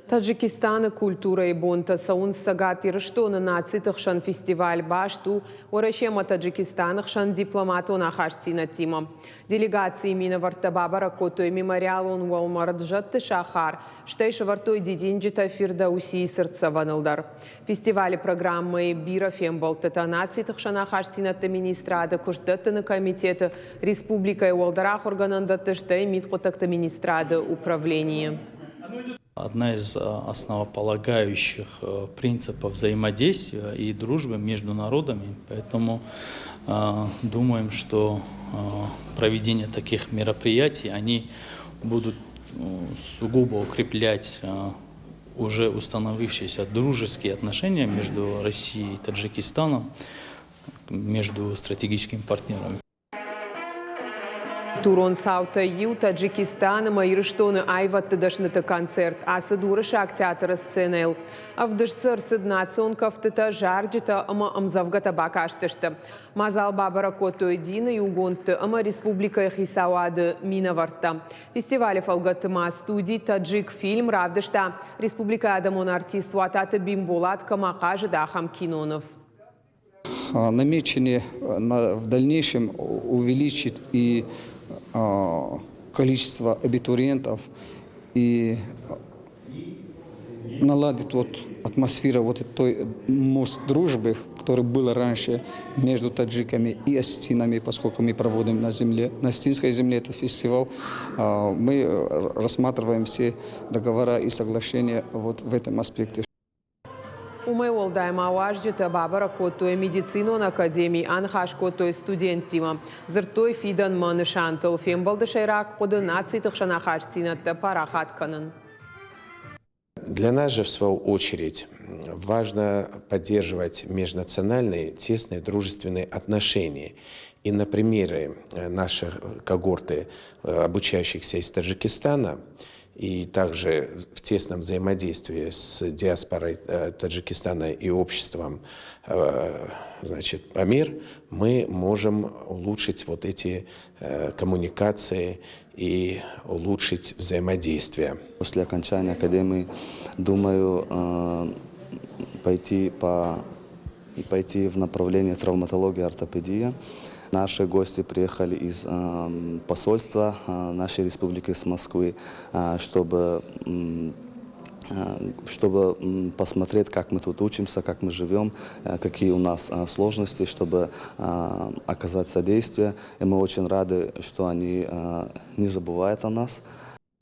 Таджикистана культура и бонта саун сагатир, что на нацитахшан фестиваль башту, орашема Таджикистанахшан дипломату нахашцина тима. Делегации мина вартабаба ракотой мемориал он уалмарджат шахар, штейша вартой дидинджита фирдауси сырцаванылдар. Фестиваль программы бира фембалтата нацитахшан нахашцина министрада куштатана комитета республика и уалдарах органандата штей миткотакта министрада управления. Одна из основополагающих принципов взаимодействия и дружбы между народами. Поэтому думаем, что проведение таких мероприятий, они будут сугубо укреплять уже установившиеся дружеские отношения между Россией и Таджикистаном, между стратегическими партнерами. Турон саута ю Таджикистана майрыштоны айватты дашныты концерт, асы дуры шак театра сценел. Авдышцыр сыднацион кафтыта жарджита ама амзавгата бакаштышты. Мазал бабара кото едины югонты ама республика Хисауады минаварта. Фестивале фалгатыма студий таджик фильм равдышта. Республика адамон артист вататы бимбулат камакажи дахам кинонов. Намечены в дальнейшем увеличить и количество абитуриентов и наладить атмосферу той мост дружбы, который был раньше между таджиками и осетинами, поскольку мы проводим на осетинской земле этот фестиваль. Мы рассматриваем все договора и соглашения в этом аспекте. Умай олдайма ауажджита бабара котой медицинон академии анхаш котой студентима. Зыртой фидан маны шантыл фембалды шайрак коды нацитых шанахашцинатта парахатканын. Для нас же, в свою очередь, важно поддерживать межнациональные тесные дружественные отношения. И на примере нашей когорты, обучающихся из Таджикистана, и также в тесном взаимодействии с диаспорой Таджикистана и обществом, значит, Памир, мы можем улучшить эти коммуникации и улучшить взаимодействие. После окончания академии думаю пойти в направлении травматологии и ортопедии. Наши гости приехали из посольства нашей республики, с Москвы, чтобы посмотреть, как мы тут учимся, как мы живем, какие у нас сложности, чтобы оказать содействие. И мы очень рады, что они не забывают о нас.